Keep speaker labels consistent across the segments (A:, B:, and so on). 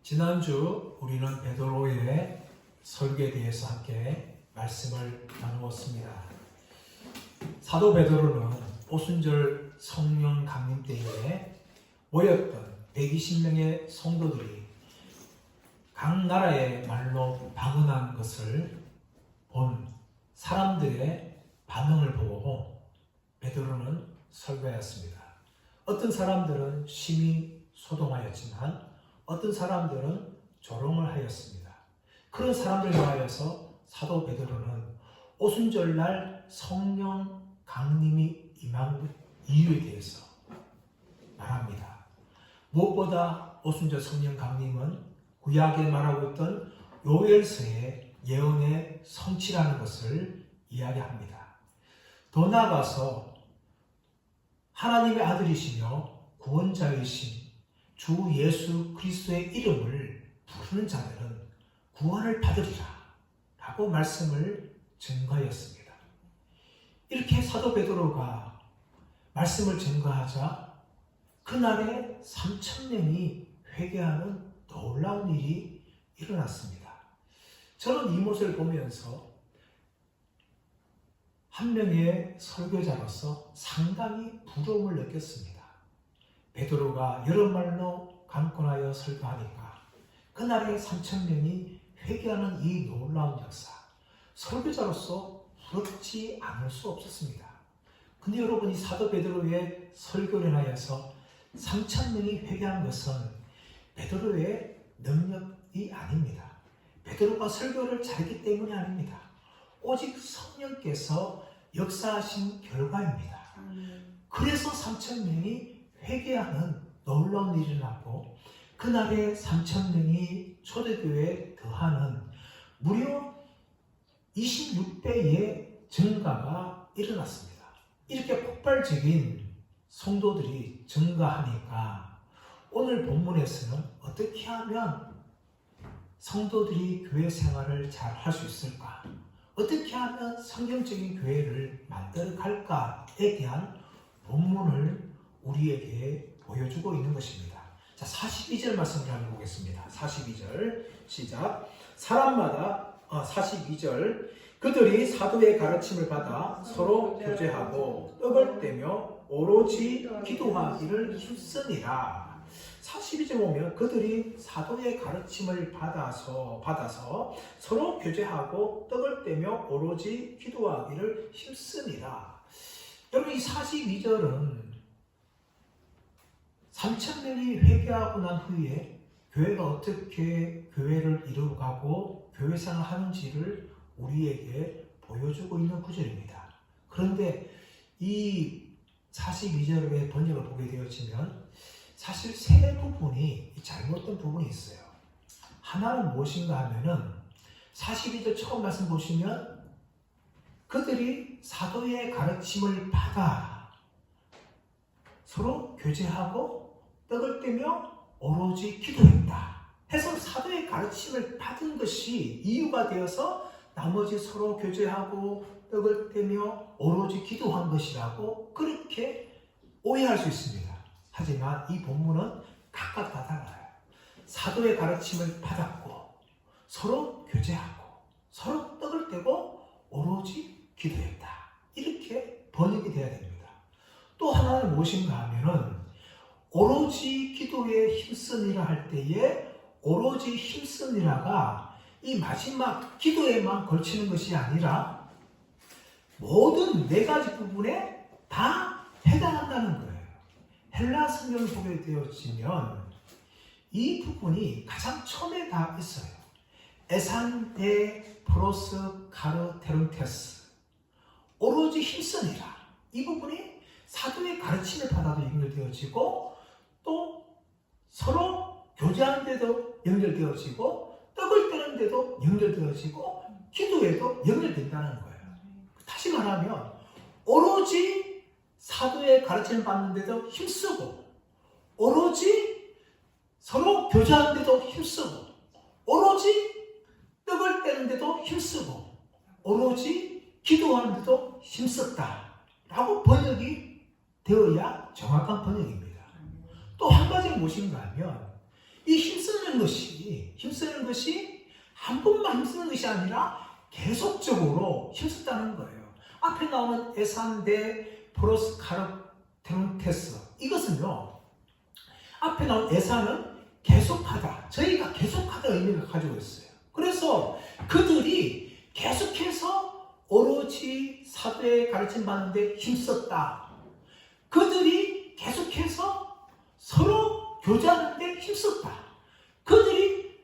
A: 지난주 우리는 베드로의 설교에 대해서 함께 말씀을 나누었습니다. 사도 베드로는 오순절 성령 강림 때에 모였던 120명의 성도들이 각 나라의 말로 방언한 것을 본 사람들의 반응을 보고 베드로는 설교하였습니다. 어떤 사람들은 심히 소동하였지만 어떤 사람들은 조롱을 하였습니다. 그런 사람들 위하여서 사도 베드로는 오순절날 성령 강림이 임한 이유에 대해서 말합니다. 무엇보다 오순절 성령 강림은 구약에 말하고 있던 요엘서의 예언의 성취라는 것을 이야기합니다. 더 나아가서 하나님의 아들이시며 구원자이신 주 예수 그리스도의 이름을 부르는 자들은 구원을 받으리라 라고 말씀을 증거하였습니다. 이렇게 사도 베드로가 말씀을 증거하자 그날에 3,000명이 회개하는 놀라운 일이 일어났습니다. 저는 이 모습을 보면서 한 명의 설교자로서 상당히 부러움을 느꼈습니다. 베드로가 여러 말로 강권하여 설교하니까 그날에 3,000명이 회개하는 이 놀라운 역사, 설교자로서 부럽지 않을 수 없었습니다. 근데 여러분, 이 사도 베드로의 설교를 인하여서 3,000명이 회개한 것은 베드로의 능력이 아닙니다. 베드로가 설교를 잘했기 때문이 아닙니다. 오직 성령께서 역사하신 결과입니다. 그래서 3,000명이 회개하는 놀라운 일이 일어났고 그날에 3,000명이 초대교회에 더하는 무려 26배의 증가가 일어났습니다. 이렇게 폭발적인 성도들이 증가하니까 오늘 본문에서는 어떻게 하면 성도들이 교회 생활을 잘 할 수 있을까? 어떻게 하면 성경적인 교회를 만들어 갈까에 대한 본문을 우리에게 보여주고 있는 것입니다. 자, 42절 말씀을 한번 보겠습니다. 42절 시작. 42절 그들이 사도의 가르침을 받아 서로 교제하고 떡을 떼며 오로지 기도하기를 힘쓰니라. 42절 보면 그들이 사도의 가르침을 받아서 서로 교제하고 떡을 떼며 오로지 기도하기를 힘쓰니라. 여러분, 이 42절은 3,000명이 회개하고 난 후에 교회가 어떻게 교회를 이루어가고 교회 생활을 하는지를 우리에게 보여주고 있는 구절입니다. 그런데 이 42절의 번역을 보게 되어지면 사실 세 부분이 잘못된 부분이 있어요. 하나는 무엇인가 하면은 42절 처음 말씀 보시면 그들이 사도의 가르침을 받아 서로 교제하고 떡을 떼며 오로지 기도했다 해서 사도의 가르침을 받은 것이 이유가 되어서 나머지 서로 교제하고 떡을 떼며 오로지 기도한 것이라고 그렇게 오해할 수 있습니다. 하지만 이 본문은 각각 다 달라요. 사도의 가르침을 받았고 서로 교제하고 서로 떡을 떼고 오로지 기도했다. 이렇게 번역이 돼야 됩니다. 또 하나는 무엇인가 하면은 오로지 기도에 힘쓰니라 할 때에 오로지 힘쓰니라가 이 마지막 기도에만 걸치는 것이 아니라 모든 네 가지 부분에 다 해당한다는 거예요. 헬라 성경을 보게 되어지면 이 부분이 가장 처음에 다 있어요. 에산데 프로스 카르테룬테스 오로지 힘쓰니라. 이 부분이 사도의 가르침을 받아도 연결되어지고 또 서로 교제하는 데도 연결되어지고 떡을 떼는 데도 연결되어지고 기도에도 연결된다는 거예요. 다시 말하면 오로지 사도의 가르침을 받는 데도 힘쓰고 오로지 서로 교제하는 데도 힘쓰고 오로지 떡을 떼는 데도 힘쓰고 오로지 기도하는 데도 힘썼다 라고 번역이 되어야 정확한 번역입니다. 또 한 가지는 무엇인가 하면 이 힘쓰는 것이 힘쓰는 것이 한 번만 힘쓰는 것이 아니라 계속적으로 힘썼다는 거예요. 앞에 나오는 에산 대 프로스카르테론테스, 이것은요, 앞에 나온 에산은 계속하다, 저희가 계속하다 의미를 가지고 있어요. 그래서 그들이 계속해서 오로지 사도의 가르침 받는데 힘썼다. 그들이 계속해서 서로 교제하는데 힘썼다. 그들이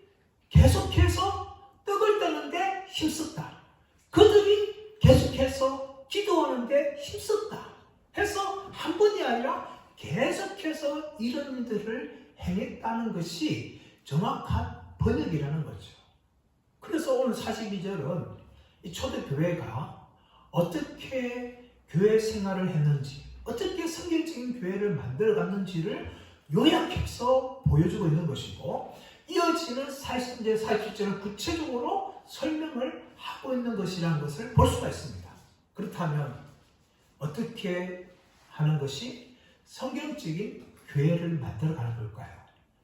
A: 계속해서 떡을 떼는데 힘썼다. 그들이 계속해서 기도하는데 힘썼다. 해서 한 번이 아니라 계속해서 이런 일들을 행했다는 것이 정확한 번역이라는 거죠. 그래서 오늘 42절은 이 초대교회가 어떻게 교회 생활을 했는지, 어떻게 성경적인 교회를 만들어갔는지를 요약해서 보여주고 있는 것이고, 이어지는 40절, 47절은 구체적으로 설명을 하고 있는 것이라는 것을 볼 수가 있습니다. 그렇다면 어떻게 하는 것이 성경적인 교회를 만들어가는 걸까요?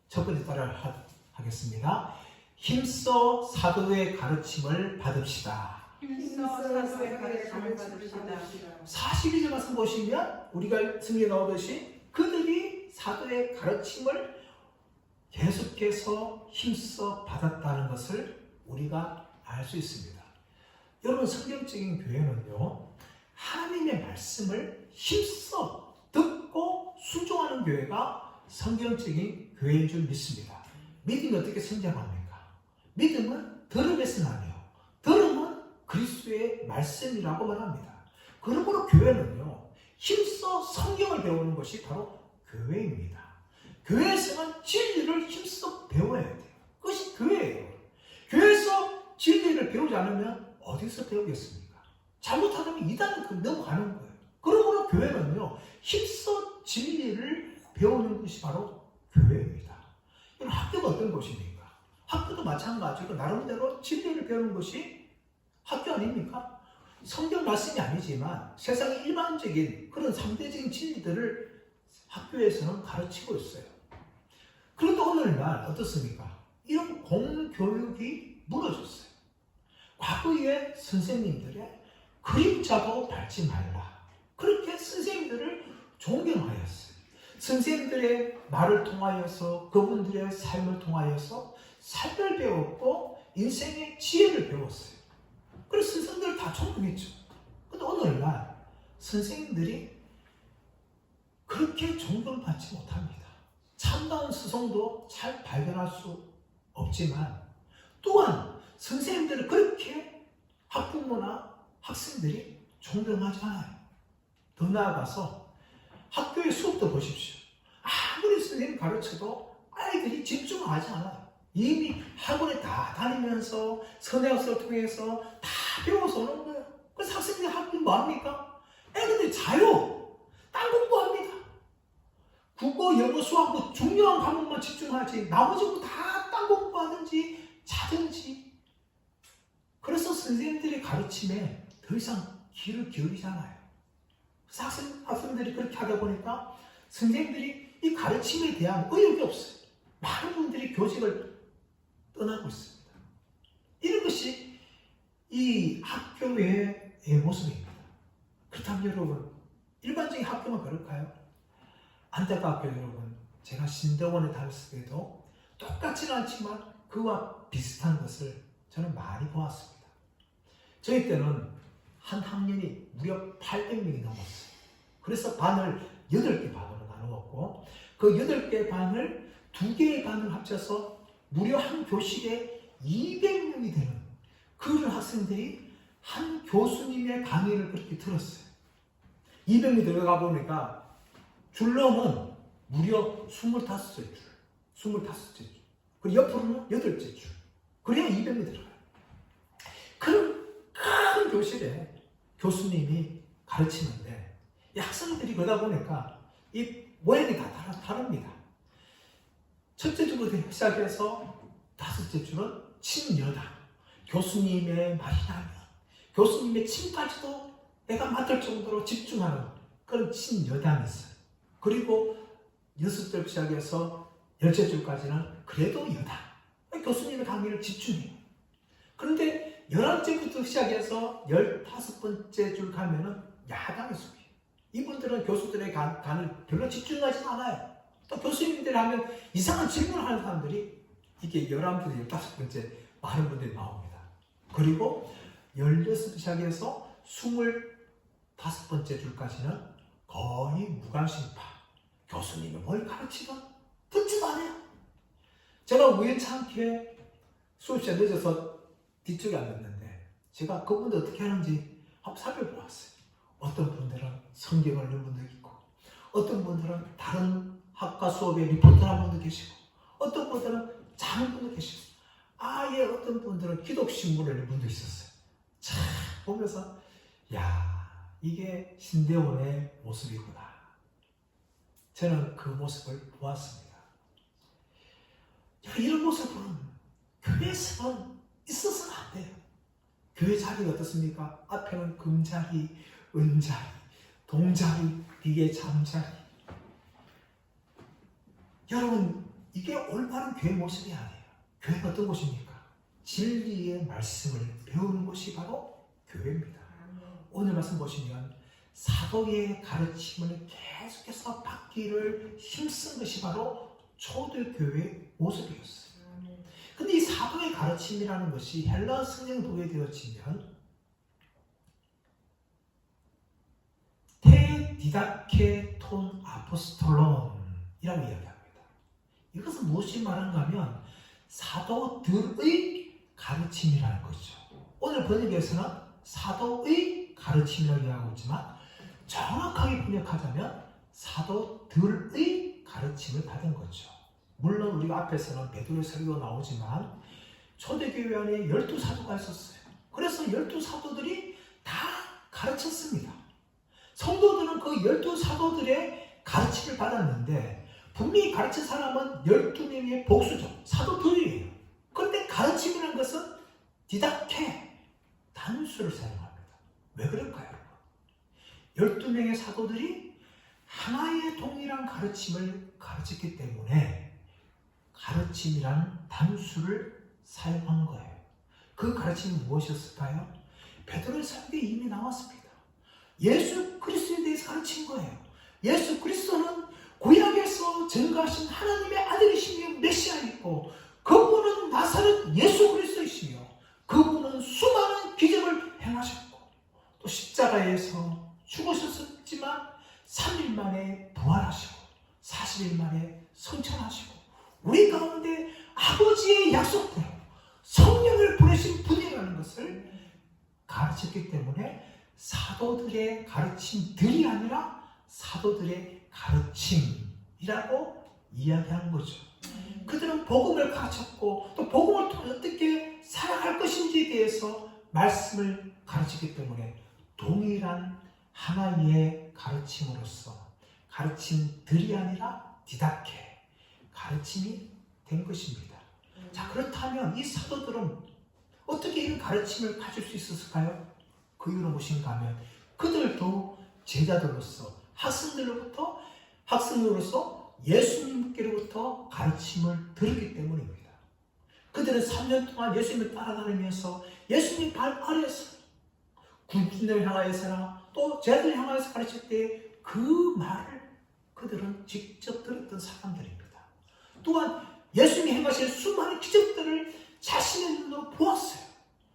A: 첫 번째 따라 하겠습니다. 힘써 사도의 가르침을 받읍시다.
B: 힘써 사도의 가르침을 받읍시다.
A: 42절 말씀 보시면 우리가 성경에 나오듯이 그들이 사도의 가르침을 계속해서 힘써 받았다는 것을 우리가 알 수 있습니다. 여러분, 성경적인 교회는요, 하나님의 말씀을 힘써 듣고 순종하는 교회가 성경적인 교회인 줄 믿습니다. 믿음이 어떻게 성장합니까? 믿음은 들음에서 나며 들음은 그리스도의 말씀이라고 말합니다. 그러므로 교회는요, 힘써 성경을 배우는 것이 바로 교회입니다. 교회에서는 진리를 힘써 배워야 돼요. 그것이 교회예요. 교회에서 진리를 배우지 않으면 어디서 배우겠습니까? 잘못하면 이단은 넘어가는 거예요. 그러므로 교회는요, 힘써 진리를 배우는 것이 바로 교회입니다. 여러분, 학교가 어떤 곳입니까? 학교도 마찬가지고 나름대로 진리를 배우는 것이 학교 아닙니까? 성경 말씀이 아니지만 세상의 일반적인 그런 상대적인 진리들을 학교에서는 가르치고 있어요. 그런데 오늘날 어떻습니까? 이런 공교육이 무너졌어요. 과거의 선생님들의 그림자도 밟지 말라. 그렇게 선생님들을 존경하였어요. 선생님들의 말을 통하여서 그분들의 삶을 통하여서 삶을 배웠고 인생의 지혜를 배웠어요. 그래서 선생님들 다 존경했죠. 근데 오늘날 선생님들이 그렇게 존경받지 못합니다. 참다운 스승도 잘 발견할 수 없지만 또한 선생님들을 그렇게 학부모나 학생들이 존경하지 않아요. 더 나아가서 학교의 수업도 보십시오. 아무리 선생님 가르쳐도 아이들이 집중하지 않아요. 이미 학원에 다 다니면서 선행학습을 통해서 다 배워서 오는 거예요. 그래서 학생들이 학교 뭐합니까? 애들이 자유, 딴 공부합니다. 국어, 영어, 수학 뭐 중요한 과목만 집중하지 나머지 다 딴 공부하든지 자든지. 그래서 선생님들의 가르침에 더 이상 귀를 기울이잖아요. 그래서 학생들이 그렇게 하다 보니까 선생님들이 이 가르침에 대한 의욕이 없어요. 많은 분들이 교직을 떠나고 있습니다. 이런 것이 이 학교의 모습입니다. 그렇다면 여러분, 일반적인 학교만 그럴까요? 안타깝게 여러분, 제가 신대원에 다녔을 때도 똑같지는 않지만 그와 비슷한 것을 저는 많이 보았습니다. 저희 때는 한 학년이 무려 800명이 넘었어요. 그래서 반을 8개 반으로 나누었고 그 8개 반을 2개의 반을 합쳐서 무려 한 교실에 200명이 되는 그런 학생들이 한 교수님의 강의를 그렇게 들었어요. 200명이 들어가 보니까 줄넘은 무려 25째 줄, 25째 줄. 그리고 옆으로는 8째 줄. 그래야 200명이 들어가요. 그런 큰 교실에 교수님이 가르치는데 이 학생들이 그러다 보니까 이 모양이 다 다릅니다. 첫째 줄부터 시작해서 5째 줄은 친여담. 교수님의 말이 나면 교수님의 침까지도 내가 맡을 정도로 집중하는 그런 친여담이 있어요. 그리고 6절 시작해서 10째 줄까지는 그래도 여담. 교수님의 강의를 집중해요. 그런데 11째부터 시작해서 15번째 줄 가면은 야당의 수업이에요. 이분들은 교수들의 강의를 별로 집중하지 않아요. 또 교수님들이 하면 이상한 질문을 하는 사람들이 이게 11번째, 15번째 많은 분들이 나옵니다. 그리고 16부터 시작해서 25번째 줄까지는 거의 무관심파. 교수님이 뭘 가르치든 듣지도 않아요. 제가 우연찮게 수업 시간 늦어서 뒤쪽에 앉았는데 제가 그분들 어떻게 하는지 한번 살펴보았어요. 어떤 분들은 성경을 읽는 분도 있고 어떤 분들은 다른 학과 수업에 리포트하는 분도 계시고 어떤 분들은 자는 분도 계시고 아예 어떤 분들은 기독신문을 읽는 분도 있었어요. 참 보면서 야 이게 신대원의 모습이구나. 저는 그 모습을 보았습니다. 이런 모습은 교회에서는 있어서는 안 돼요. 교회 자리가 어떻습니까? 앞에는 금자리, 은자리, 동자리, 뒤에 잠자리. 여러분 이게 올바른 교회 모습이 아니에요. 교회가 어떤 곳입니까? 진리의 말씀을 배우는 곳이 바로 교회입니다. 오늘 말씀 보시면 사도의 가르침을 계속해서 받기를 힘쓴 것이 바로 초대교회의 모습이었어요. 근데 이 사도의 가르침이라는 것이 헬라 성경 도해되어지면 테디다케 톤 아포스톨론이라고 이야기합니다. 이것은 무엇이 말하는가 하면 사도들의 가르침이라는 것이죠. 오늘 번역에서는 사도의 가르침이라고 이야기하고 있지만 정확하게 번역하자면 사도들의 가르침을 받은 거죠. 물론 우리가 앞에서는 베드로의 설교가 나오지만 초대교회 안에 12사도가 있었어요. 그래서 12사도들이 다 가르쳤습니다. 성도들은 그 12사도들의 가르침을 받았는데 분명히 가르친 사람은 12명의 복수죠. 사도들이에요. 그런데 가르침이라는 것은 디다케, 단수를 사용합니다. 왜 그럴까요? 12명의 사도들이 하나의 동일한 가르침을 가르쳤기 때문에 가르침이란 단수를 사용한 거예요. 그 가르침이 무엇이었을까요? 베드로의 설교에 이미 나왔습니다. 예수 그리스도에 대해서 가르친 거예요. 예수 그리스도는 구약에서 증거하신 하나님의 아들이시며 메시아이고 그분은 나사렛 예수 그리스도이시며 그분은 수많은 기적을 행하셨고 또 십자가에서 죽으셨지만 3일 만에 부활하시고 40일 만에 성천하시고 우리 가운데 아버지의 약속대로 성령을 보내신 분이라는 것을 가르쳤기 때문에 사도들의 가르침들이 아니라 사도들의 가르침이라고 이야기한 거죠. 그들은 복음을 가르쳤고 또 복음을 통해 어떻게 살아갈 것인지에 대해서 말씀을 가르쳤기 때문에 동일한 하나의 가르침으로서 가르침들이 아니라 디다케 가르침이 된 것입니다. 자, 그렇다면 이 사도들은 어떻게 이런 가르침을 가질 수 있었을까요? 그 이유는 무엇인가 하면 그들도 제자들로서 학생들로부터 예수님께로부터 가르침을 들었기 때문입니다. 그들은 3년 동안 예수님을 따라다니면서 예수님 발 아래에서 군중을 향하여서나 또 제자들을 향하여서 가르칠 때 그 말을 그들은 직접 들었던 사람들입니다. 또한 예수님이 행하신 수많은 기적들을 자신의 눈으로 보았어요.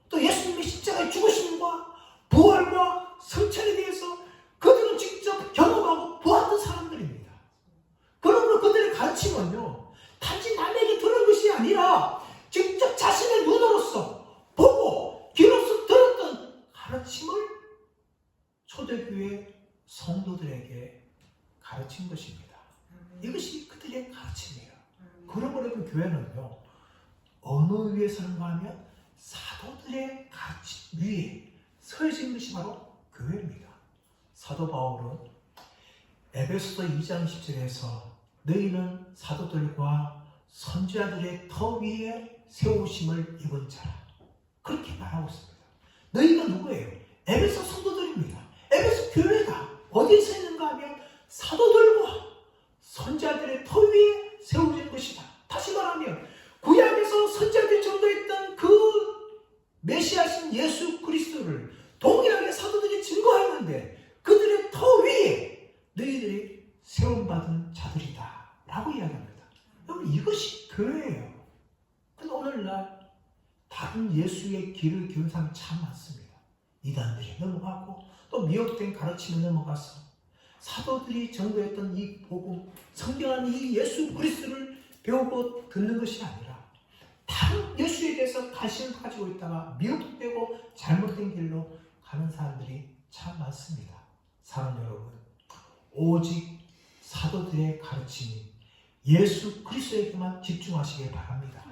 A: 또 예수님의 십자가의 죽으심과 부활과 성천에 대해서 그들은 직접 경험하고 보았던 사람들입니다. 그러므로 그들의 가르침은요, 단지 남에게 들은 것이 아니라 직접 자신의 눈으로서 보고 귀로서 들었던 가르침을 초대교회 성도들에게 가르친 것입니다. 이것이 그들의 가르침이에요. 그러므로 교회는요, 어느 위에 서는가 하면 사도들의 가르침 위에 서진 것이 바로 교회입니다. 사도 바울은 에베소서 2장 10절에서 너희는 사도들과 선지자들의 터 위에 세우심을 입은 자라 그렇게 말하고 있습니다. 너희가 누구예요? 에베소 성도들입니다. 에베소 교회가 어디에 있는가 하면 사도들과 선지자들의 터 위에 세워진 것이다. 다시 말하면 구약에서 선지자들이 전도했던 그 메시아신 예수 그리스도를 동일하게 사도들이 증거했는데 그들의 터 위에 너희들이 세움받은 자들이다 라고 이야기합니다. 여러분, 이것이 교회예요. 근데 오늘날 다른 예수의 길을 기운 사람이 참 많습니다. 이단들이 넘어가고 또 미혹된 가르침에 넘어가서 사도들이 전도했던 이 복음, 성경한 이 예수 그리스도를 배우고 듣는 것이 아니라 다른 예수에 대해서 관심을 가지고 있다가 미혹되고 잘못된 길로 가는 사람들이 참 많습니다. 사랑하는 여러분, 오직 사도들의 가르침이 예수 그리스도에게만 집중하시길 바랍니다.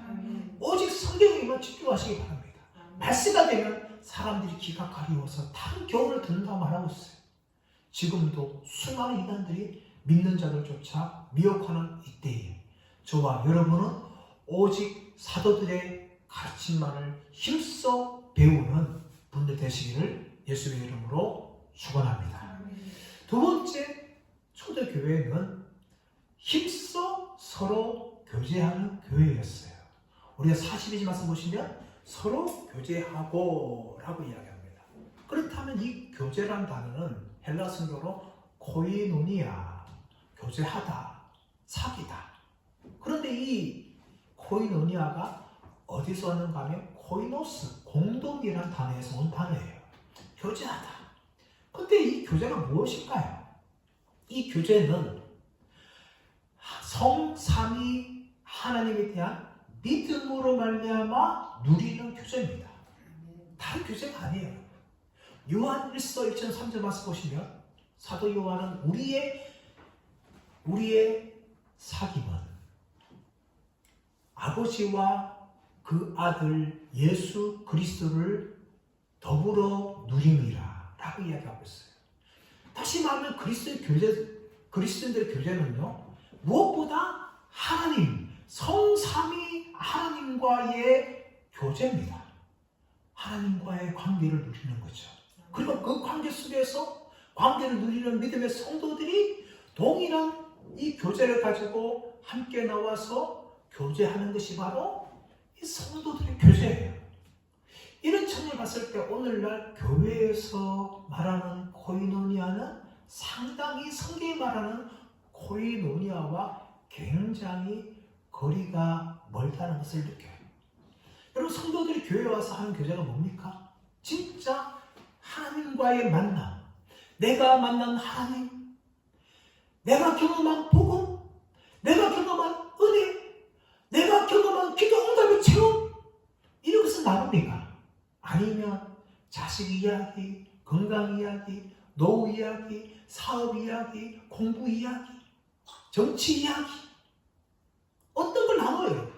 A: 오직 성경에만 집중하시기 바랍니다. 말세가 되면 사람들이 귀가 가리워서 다른 교훈을 듣는다고 말하고 있어요. 지금도 수많은 이단들이 믿는 자들조차 미혹하는 이때에 저와 여러분은 오직 사도들의 가르침만을 힘써 배우는 분들 되시기를 예수의 이름으로 축원합니다. 두 번째, 초대교회는 힘써 서로 교제하는 교회였어요. 우리가 42절 말씀 보시면 서로 교제하고 라고 이야기합니다. 그렇다면 이 교제란 단어는 헬라 성경으로 코이노니아, 교제하다, 사귀다. 그런데 이 코이노니아가 어디서 왔는가 하면 코이노스, 공동이라는 단어에서 온 단어예요. 교제하다. 근데 이 교제가 무엇일까요? 이 교제는 성삼위 하나님에 대한 믿음으로 말미암아 누리는 교제입니다. 다른 교제가 아니에요. 요한 1서 1장 3절 말씀 보시면 사도 요한은 우리의 사귐은 아버지와 그 아들 예수 그리스도를 더불어 누림이라 라고 이야기하고 있어요. 다시 말하면 그리스도인들의 교제는요, 무엇보다 하나님, 성삼위 하나님과의 교제입니다. 하나님과의 관계를 누리는 거죠. 그리고 그 관계 속에서 관계를 누리는 믿음의 성도들이 동일한 이 교제를 가지고 함께 나와서 교제하는 것이 바로 이 성도들의 교제예요. 이런 측면을 봤을 때 오늘날 교회에서 말하는 코이노니아는 상당히 성경이 말하는 코이노니아와 굉장히 거리가 멀다는 것을 느껴요. 여러분, 성도들이 교회에 와서 하는 교제가 뭡니까? 진짜 하나님과의 만남, 내가 만난 하나님, 내가 경험한 복음, 내가 경험한 은혜, 내가 경험한 기도 응답의 체험, 이런 것을 나눕니까? 아니면 자식 이야기, 건강 이야기, 노후 이야기, 사업 이야기, 공부 이야기, 정치 이야기, 어떤 걸 나눠요?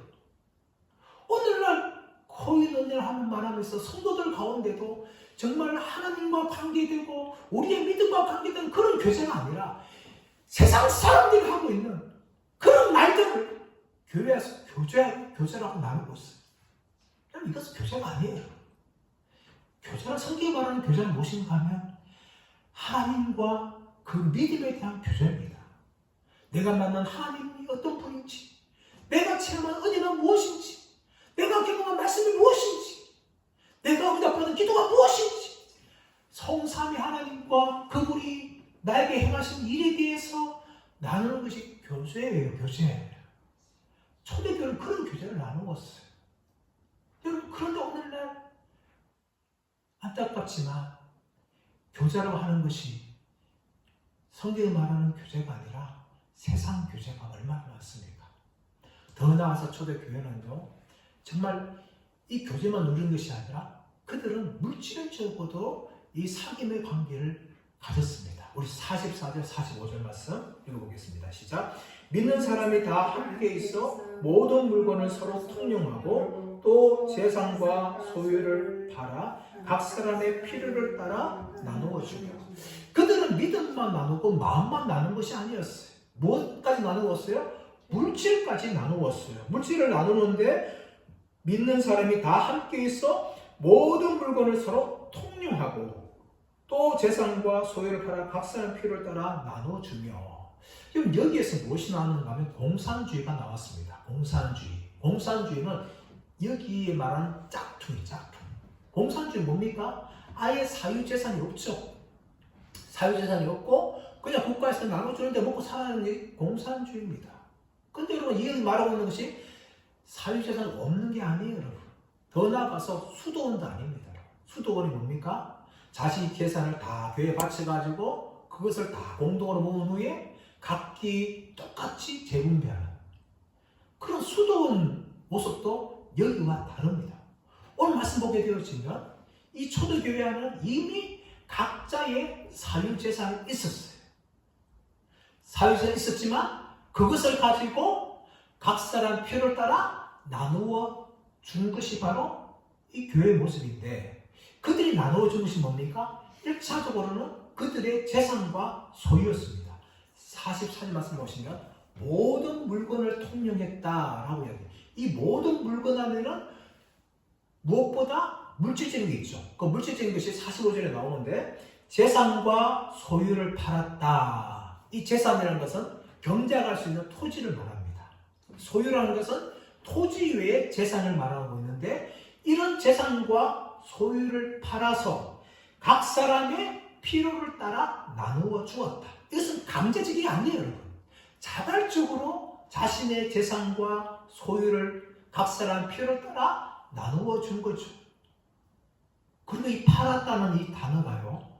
A: 오늘날 코이노니아를 하는 말하면서 성도들 가운데도 정말 하나님과 관계되고 우리의 믿음과 관계된 그런 교제가 아니라 세상 사람들이 하고 있는 그런 말들을 교회에서 교제라고 나누고 있어요. 이것은 교제가 아니에요. 교제는, 성경이 말하는 교제는 무엇인가 하면 하나님과 그 믿음에 대한 교제입니다. 내가 만난 하나님이 어떤 분인지, 내가 체험한 은혜가 무엇인지, 내가 경험한 말씀이 무엇인지, 내가 응답받은 기도가 무엇인지, 성삼위 하나님과 그분이 나에게 행하신 일에 대해서 나누는 것이 교제예요. 교제. 초대교회는 그런 교제를 나누었어요. 여러분, 그런데 오늘날 안타깝지만 교제라고 하는 것이 성경이 말하는 교제가 아니라 세상 교제가 얼마나 많습니까? 더 나아가서 초대교회는요, 정말 이 교제만 누리는 것이 아니라 그들은 물질적으로도 이 사귐의 관계를 가졌습니다. 우리 44절, 45절 말씀 읽어보겠습니다. 시작. 믿는 사람이 다 함께 있어 모든 물건을 서로 통용하고 또 재산과 소유를 팔아 각 사람의 필요를 따라 나누어 주며. 그들은 믿음만 나누고 마음만 나눈 것이 아니었어요. 무엇까지 나누었어요? 물질까지 나누었어요. 물질을 나누는데 믿는 사람이 다 함께 있어 모든 물건을 서로 통용하고 또 재산과 소유를 팔아 각 사람의 필요를 따라 나눠주며. 그럼 여기에서 무엇이 나왔는가 하면 공산주의가 나왔습니다. 공산주의. 공산주의는 여기에 말하는 짝퉁이 짝퉁. 공산주의 뭡니까? 아예 사유재산이 없죠. 사유재산이 없고 그냥 국가에서 나눠주는데 먹고 사는 게 공산주의입니다. 근데 여러분 이 말하고 있는 것이 사유재산 없는 게 아니에요. 여러분. 더 나아가서 수도원도 아닙니다. 수도원이 뭡니까? 자신이 재산을 다 교회에 바쳐가지고 그것을 다 공동으로 모은 후에 각기 똑같이 재분배하는 그런 수도원 모습도 여기와 다릅니다. 오늘 말씀 보게 되어지면 이 초대교회 안에는 이미 각자의 사유재산이 있었어요. 사유재산이 있었지만 그것을 가지고 각 사람 필요를 따라 나누어 준 것이 바로 이 교회의 모습인데 그들이 나누어 준 것이 뭡니까? 1차적으로는 그들의 재산과 소유였습니다. 44절 말씀 보시면 모든 물건을 통용했다라고 이야기해요. 이 모든 물건 안에는 무엇보다 물질적인 게 있죠. 그 물질적인 것이 45절에 나오는데 재산과 소유를 팔았다. 이 재산이라는 것은 경작할 수 있는 토지를 말합니다. 소유라는 것은 토지 외에 재산을 말하고 있는데 이런 재산과 소유를 팔아서 각 사람의 필요를 따라 나누어 주었다. 이것은 강제적이 아니에요, 여러분. 자발적으로 자신의 재산과 소유를 각 사람 필요를 따라 나누어 준 거죠. 그리고 이 팔았다는 이 단어가요.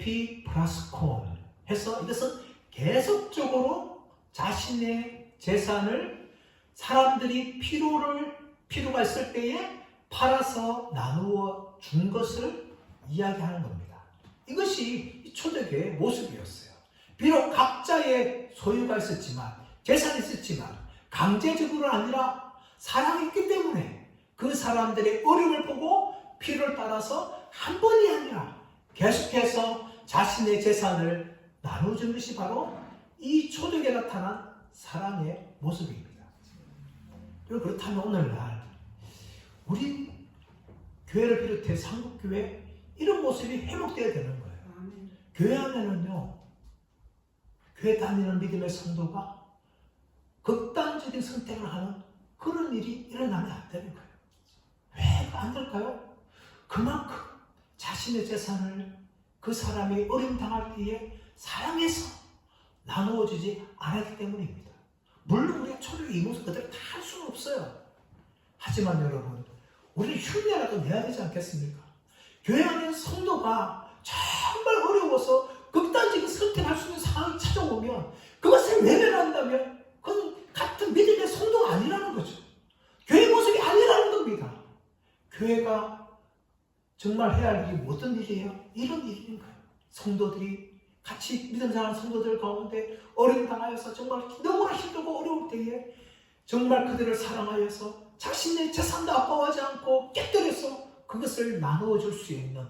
A: 에피브라스콘 해서 이것은 계속적으로 자신의 재산을 사람들이 필요가 있을 때에 팔아서 나누어 준 것을 이야기하는 겁니다. 이것이 초대교회의 모습이었어요. 비록 각자의 소유가 있었지만 재산이 있었지만 강제적으로 아니라 사랑이 있기 때문에 그 사람들의 어려움을 보고 필요를 따라서 한 번이 아니라 계속해서 자신의 재산을 나눠준 것이 바로 이 초대교회에 나타난 사랑의 모습입니다. 그렇다면 오늘날 우리 교회를 비롯해 한국교회 이런 모습이 회복되어야 되는 거예요. 교회 안에는요, 교회 다니는 믿음의 성도가 극단적인 선택을 하는 그런 일이 일어나면 안 되는 거예요. 왜 안 될까요? 그만큼 자신의 재산을 그 사람이 어려움 당할 때에 사랑해서 나누어주지 않았기 때문입니다. 물론 우리가 초대교회 이 모습 그대로 다 할 수는 없어요. 하지만 여러분, 우리는 흉내라도 내야 되지 않겠습니까? 교회 안에 성도가 정말 어려워서 극단적인 선택할 수 있는 상황이 찾아오면 그것을 외면한다면 그건 같은 믿음의 성도가 아니라는 거죠. 교회 모습이 아니라는 겁니다. 교회가 정말 해야 할 일이 어떤 일이에요? 이런 일인가요? 성도들이 같이 믿음 사는 성도들 가운데 어려움 당하여서 정말 너무나 힘들고 어려울 때에 정말 그들을 사랑하여서 자신의 재산도 아까워하지 않고 깨뜨려서 그것을 나누어 줄 수 있는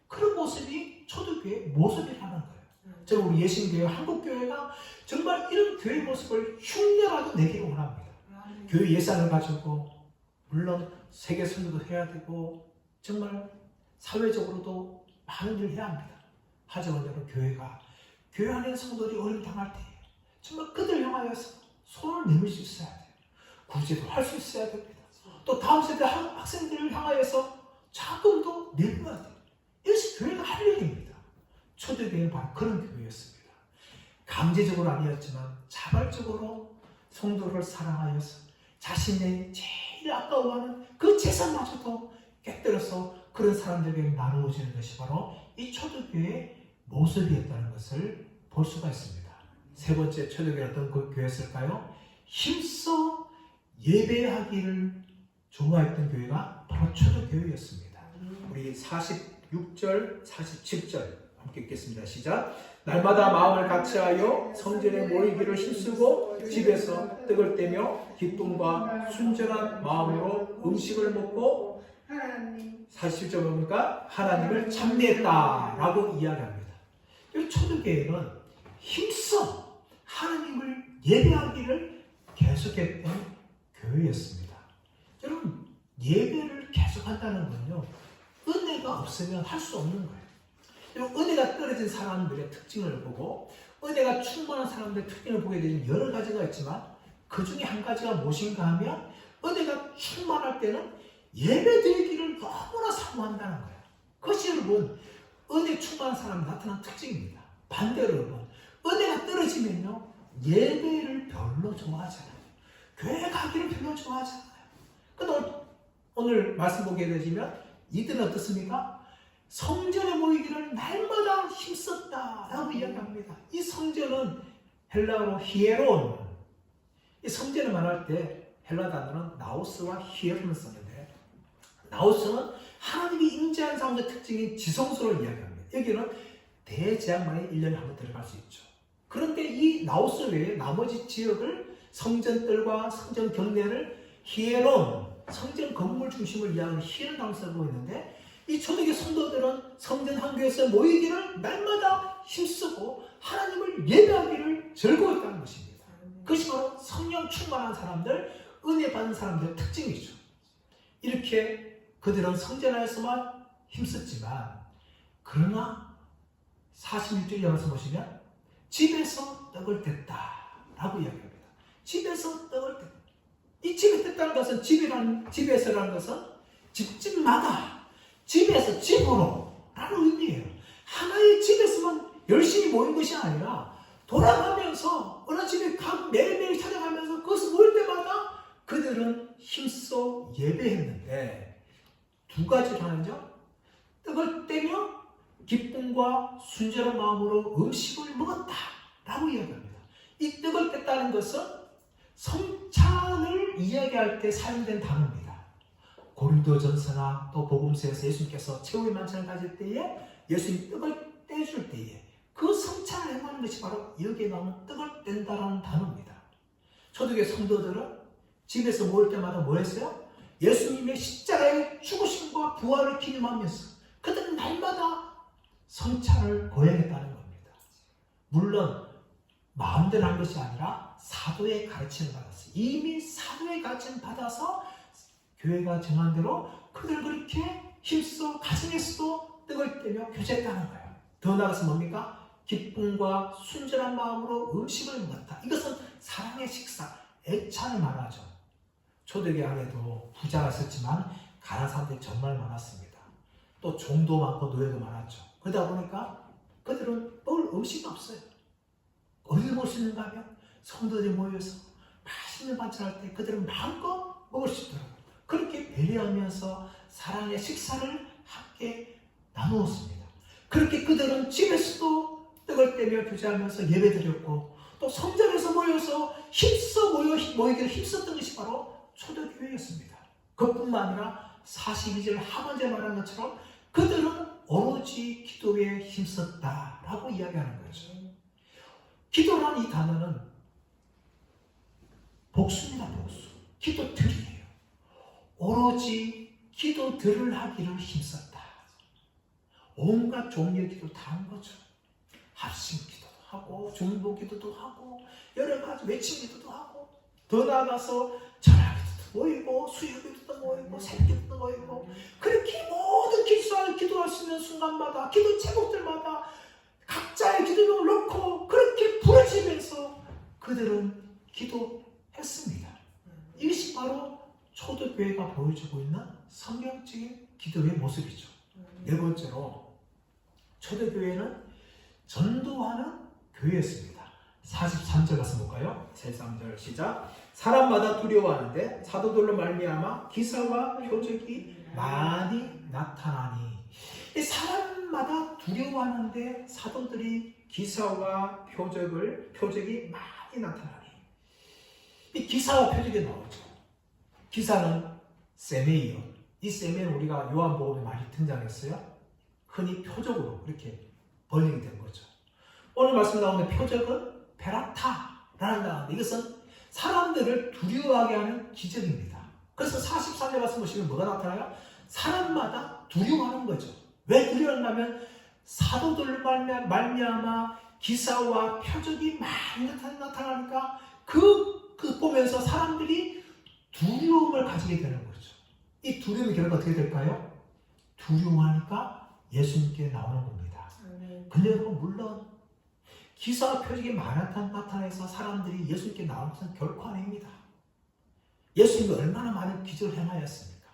A: 그런 모습이 초대교회의 모습이라는 거예요. 저는 우리 예신교회 한국교회가 정말 이런 교회 모습을 흉내라도 내기를 원합니다. 교회 예산을 가지고 물론 세계 선교도 해야 되고 정말 사회적으로도 많은 일을 해야 합니다. 하지만 여러분 교회 안에 성도들이 어려움 당할 때 정말 그들 향하여서 손을 내밀 수 있어야 돼요. 구제도 할 수 있어야 됩니다. 또 다음 세대 학생들을 향하여서 자금도 내려야 돼요. 이것이 교회가 할 일입니다. 초대교회는 바로 그런 교회였습니다. 강제적으로 아니었지만 자발적으로 성도를 사랑하여서 자신의 제일 아까워하는 그 재산마저도 깨뜨려서 그런 사람들에게 나누어지는 것이 바로 이 초대교회의 모습이었다는 것을 볼 수가 있습니다. 세 번째 초대교회는 어떤 그 교회였을까요? 힘써 예배하기를 좋아했던 교회가 바로 초대교회였습니다. 우리 46절, 47절 함께 읽겠습니다. 시작. 날마다 마음을 같이하여 성전에 모이기를 힘쓰고 집에서 떡을 떼며 기쁨과 순전한 마음으로 음식을 먹고 47절 보니까 하나님을 찬미했다라고 이야기합니다. 이 초대교회는 힘써 하나님을 예배하기를 계속했던 교회였습니다. 여러분 예배를 계속한다는 건요 은혜가 없으면 할 수 없는 거예요. 여러분 은혜가 떨어진 사람들의 특징을 보고 은혜가 충만한 사람들의 특징을 보게 되면 여러 가지가 있지만 그 중에 한 가지가 무엇인가 하면 은혜가 충만할 때는 예배드리기를 너무나 사모한다는 거예요. 그것이 여러분 은혜 충만한 사람이 나타나는 특징입니다. 반대로 여러분 은혜가 떨어지면요 예배를 별로 좋아하잖아요. 교회 가기를 별로 좋아하잖아요. 근데 오늘 말씀 보게 되시면 이들은 어떻습니까? 성전에 모이기를 날마다 힘썼다라고 이야기합니다. 이 성전은 헬라어로 히에론, 이 성전을 말할 때 헬라 단어는 나우스와 히에론을 썼는데 나우스는 하나님이 임재한 사람의 특징인 지성소를 이야기합니다. 여기는 대제한만에 1년에 한 번 들어갈 수 있죠. 그런데 이 나우스 외에 나머지 지역을 성전들과 성전 경내를 히에론, 성전 건물 중심을 이야기하는 히에론 단어를 쓰고 있는데 이 초대교회 성도들은 성전 한 교회에서 모이기를 날마다 힘쓰고 하나님을 예배하기를 즐거워했다는 것입니다. 그것이 바로 성령 충만한 사람들, 은혜 받은 사람들의 특징이죠. 이렇게 그들은 성전 안에서만 힘썼지만 그러나 46절에 와서 보시면 집에서 떡을 뗐다 라고 이야기합니다. 집에서 떡을 뗐다. 이 집에 뗐다는 것은 집에서라는 것은 집집마다 집에서 집으로 라는 의미예요. 하나의 집에서만 열심히 모인 것이 아니라 돌아가면서 어느 집에 매일매일 찾아가면서 그것을 모일 때마다 그들은 힘써 예배했는데 두 가지를 하는죠. 떡을 떼며 기쁨과 순전한 마음으로 음식을 먹었다 라고 이야기합니다. 이 떡을 뗐다는 것은 성찬을 이야기할 때 사용된 단어입니다. 고린도전서나 또 복음서에서 예수님께서 최후의 만찬을 가질 때에 예수님 떡을 떼줄 때에 그 성찬을 행하는 것이 바로 여기에 나오는 떡을 뗀다라는 단어입니다. 초대교회 성도들은 집에서 모일 때마다 뭐 했어요? 예수님의 십자가의 죽으심과 부활을 기념하면서 그들은 날마다 성찬을 거행했다는 겁니다. 물론 마음대로 한 것이 아니라 사도의 가르침을 받았어요. 이미 사도의 가르침을 받아서 교회가 정한 대로 그들 그렇게 힘써 가정에서도 떡을 떼며 교제했다는 거예요. 더 나아가서 뭡니까? 기쁨과 순전한 마음으로 음식을 먹었다. 이것은 사랑의 식사, 애찬을 말하죠. 초대교회 안에도 부자가 있었지만 가난한 사람들이 정말 많았습니다. 또 종도 많고 노예도 많았죠. 그러다 보니까 그들은 먹을 음식이 없어요. 어디서 볼 수 있는가 하면 성도들이 모여서 맛있는 반찬할 때 그들은 마음껏 먹을 수 있더라고요. 그렇게 배려하면서 사랑의 식사를 함께 나누었습니다. 그렇게 그들은 집에서도 떡을 떼며 교제하면서 예배드렸고 또 성전에서 모여서 힘써 모이기를 힘썼던 것이 바로 초대교회였습니다. 그뿐만 아니라 42절 하반절에 말한 것처럼 그들은 오로지 기도에 힘썼다라고 이야기하는 거죠. 기도라는 이 단어는 복수입니다. 복수. 기도들이에요. 오로지 기도들을 하기를 힘썼다. 온갖 종류의 기도 다 한 거죠. 합심 기도도 하고 중보 기도도 하고 여러 가지 외침 기도도 하고 더 나아가서 전화 기도도 모이고 수요 기도도 모이고 새벽 기도도 모이고 그렇게 모든 기도할 수 있는 순간마다 기도 제목들마다 각자의 기도를 놓고 그렇게 부르짖으면서 그들은 기도했습니다. 이것이 바로 초대교회가 보여주고 있는 성경적인 기도의 모습이죠. 네 번째로 초대교회는 전도하는 교회였습니다. 43절 가서 볼까요? 43절 시작. 사람마다 두려워하는데 사도들로 말미암아 기사와 표적이 많이 나타나니. 사람마다 두려워하는데 사도들이 기사와 표적이 많이 나타나니. 이 기사와 표적이 나오죠. 기사는 세메이요. 이 세메는 우리가 요한복음에 많이 등장했어요. 흔히 표적으로 이렇게 번역이 된 거죠. 오늘 말씀에 나오는 표적은 베라타라는 단어인데 이것은 사람들을 두려워하게 하는 기적입니다. 그래서 43절 말씀 보시면 뭐가 나타나요? 사람마다 두려워하는 거죠. 왜 두려워하냐면 사도들로 말미암아 기사와 표적이 많이 나타나니까 그 보면서 사람들이 두려움을 가지게 되는 거죠. 이 두려움의 결과가 어떻게 될까요? 두려워하니까 예수님께 나오는 겁니다. 근데 여러분 물론 기사와 표적이 많이 나타나서 사람들이 예수님께 나오는 것은 결코 아닙니다. 예수님이 얼마나 많은 기적을 행하였습니까?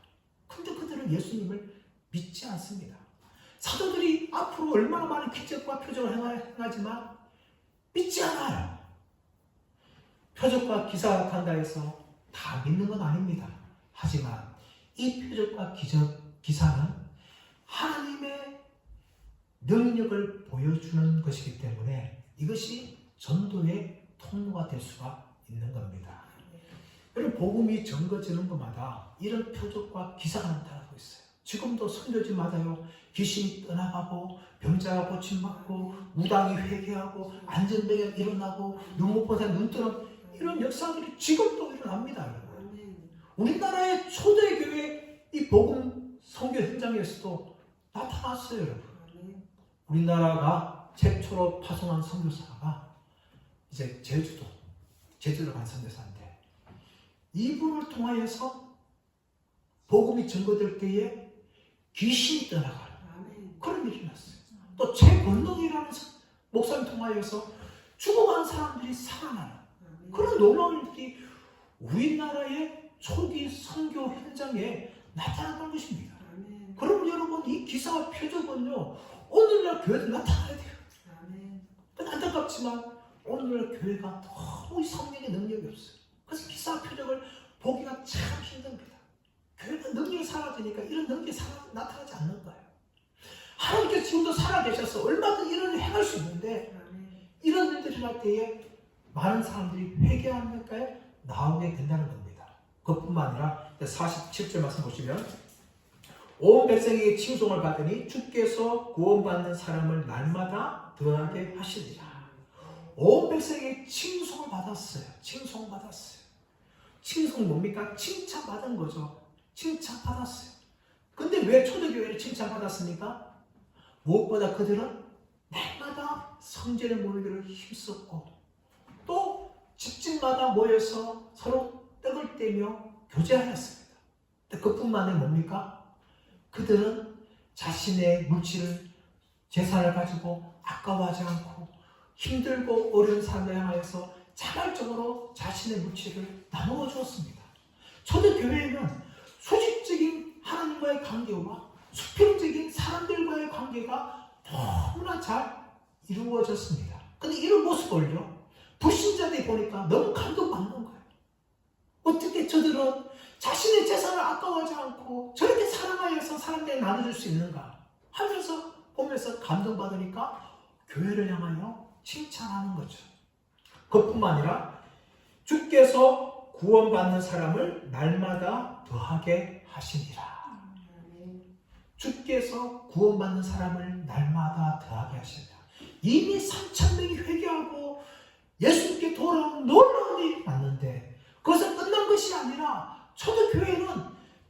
A: 근데 그들은 예수님을 믿지 않습니다. 사도들이 앞으로 얼마나 많은 기적과 표적을 행하지만 믿지 않아요. 표적과 기사가 나타난다 해서 다 믿는 건 아닙니다. 하지만 이 표적과 기사는 하나님의 능력을 보여주는 것이기 때문에 이것이 전도의 통로가 될 수가 있는 겁니다. 여러분, 복음이 전거지는 것마다 이런 표적과 기사가 나타나고 있어요. 지금도 선교지마다요, 귀신이 떠나가고 병자가 고침받고 무당이 회개하고 안전병이 일어나고 눈 못 본 사람 눈 뜨는 이런 역사들이 지금도 일어납니다. 여러분. 우리나라의 초대교회 이 복음 선교 현장에서도 나타났어요. 여러분. 우리나라가 최초로 파송한 선교사가 이제 제주도 간 선교사인데 이분을 통하여서 복음이 전거될 때에 귀신이 떠나가는 그런 일이 났어요. 또 최건덕이라는 목사님 통하여서 죽어간 사람들이 살아나는 그런 놀라운 일들이 우리나라의 초기 선교 현장에 나타났던 것입니다. 그럼 여러분, 이 기사와 표적은요, 오늘날 교회도 나타나야 돼요. 안타깝지만 오늘날 교회가 너무 성령의 능력이 없어요. 그래서 기사와 표적을 보기가 참 힘듭니다. 교회가 능력이 사라지니까 이런 능력이 나타나지 않는 거예요. 하나님께서 지금도 살아계셔서 얼마든지 이런 일을 행할 수 있는데 이런 일들이 일어날 때에 많은 사람들이 회개하니까 나오게 된다는 겁니다. 그뿐만 아니라 47절 말씀 보시면 온 백성에게 칭송을 받으니 주께서 구원받는 사람을 날마다 더하게 하시리라. 온 백성에게 칭송을 받았어요. 칭송받았어요. 칭송 뭡니까? 칭찬받은 거죠. 칭찬받았어요. 근데 왜 초대교회를 칭찬받았습니까? 무엇보다 그들은 날마다 성전에 모이기를 힘썼고 또 집집마다 모여서 서로 떡을 떼며 교제하였습니다. 그뿐만 아니라 뭡니까? 그들은 자신의 물질을 재산을 가지고 아까워하지 않고 힘들고 어려운 사람을 향하여서 자발적으로 자신의 물질을 나누어 주었습니다. 초대교회에는 수직적인 하나님과의 관계와 수평적인 사람들과의 관계가 너무나 잘 이루어졌습니다. 근데 이런 모습을요, 불신자들이 보니까 너무 감동받는 거예요. 어떻게 저들은 자신의 재산을 아까워하지 않고 저렇게 사랑하여서 사람들에게 나눠줄 수 있는가 하면서 보면서 감동받으니까 교회를 향하여 칭찬하는 거죠. 그뿐만 아니라 주께서 구원받는 사람을 날마다 더하게 하시니라. 주께서 구원받는 사람을 날마다 더하게 하시니라. 이미 3,000명이 회개하고 예수님께 돌아온 놀라운 일이 났는데 그것은 끝난 것이 아니라 초대교회는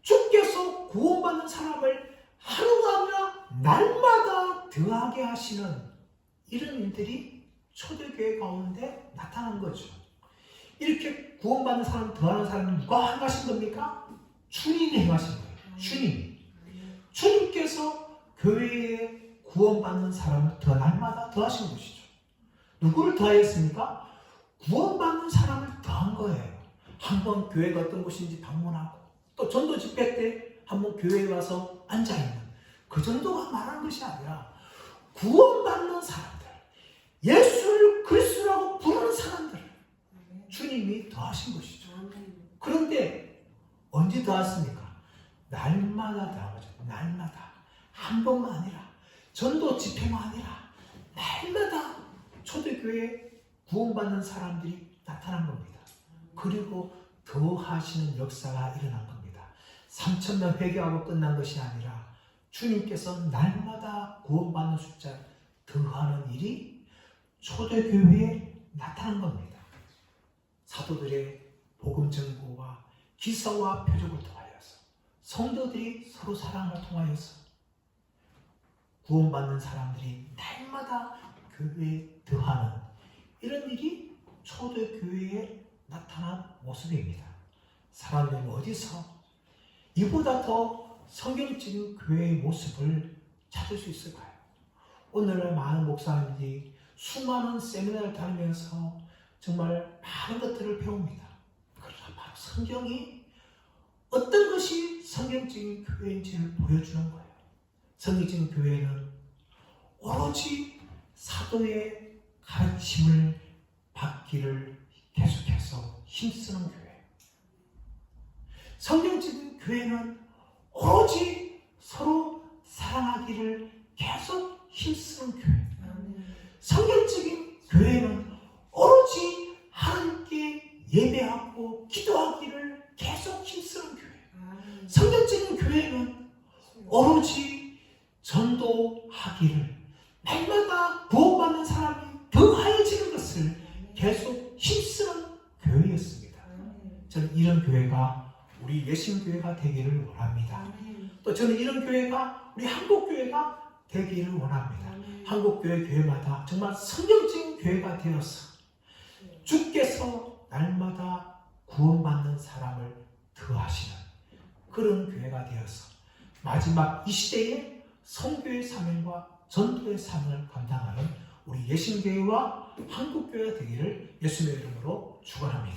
A: 주께서 구원받는 사람을 하루가 아니라 날마다 더하게 하시는 이런 일들이 초대교회 가운데 나타난 거죠. 이렇게 구원받는 사람, 더하는 사람은 누가 행하신 겁니까? 주님이 행하신 거예요. 주님이. 주님께서 교회에 구원받는 사람을 날마다 더하신 것이죠. 누구를 더하였습니까? 구원받는 사람을 더한 거예요. 한번 교회가 어떤 곳인지 방문하고 또 전도 집회 때 한번 교회에 와서 앉아있는 그 정도가 말한 것이 아니라 구원받는 사람들, 예수를 그리스도라고 부르는 사람들 주님이 더하신 것이죠. 그런데 언제 더하십니까? 날마다 더한 거죠. 날마다. 한 번만 아니라 전도 집회만 아니라 날마다 초대교회에 구원받는 사람들이 나타난 겁니다. 그리고 더하시는 역사가 일어난 겁니다. 3,000명 회개하고 끝난 것이 아니라 주님께서 날마다 구원받는 숫자 더하는 일이 초대교회에 나타난 겁니다. 사도들의 복음 전고와 기사와 표적을 통하여서 성도들이 서로 사랑을 통하여서 구원받는 사람들이 날마다 교회에 더하는 이런 일이 초대교회에 나타난 모습입니다. 사람들은 어디서 이보다 더 성경적인 교회의 모습을 찾을 수 있을까요? 오늘날 많은 목사님들이 수많은 세미나를 다니면서 정말 많은 것들을 배웁니다. 그러나 바로 성경이 어떤 것이 성경적인 교회인지를 보여주는 거예요. 성경적인 교회는 오로지 사도의 가르침을 받기를 계속해서 힘쓰는 교회예요. 성경적인 교회는 오로지 서로 사랑하기를 계속 힘쓰는 교회예요. 성경적인 교회는 오로지 하나님께 예배하고 기도하기를 계속 힘쓰는 교회예요. 성경적인 교회는 오로지 전도하기를 날마다 구원받는 사람이 더하여지는 것을 계속 힘쓰는 교회였습니다. 저는 이런 교회가 우리 예신교회가 되기를 원합니다. 또 저는 이런 교회가 우리 한국교회가 되기를 원합니다. 한국교회 교회마다 정말 성경적인 교회가 되어서 주께서 날마다 구원받는 사람을 더하시는 그런 교회가 되어서 마지막 이 시대에 선교의 사명과 전도의 사명을 감당하는 우리 예신교회와 한국교회가 되기를 예수님의 이름으로 축원합니다.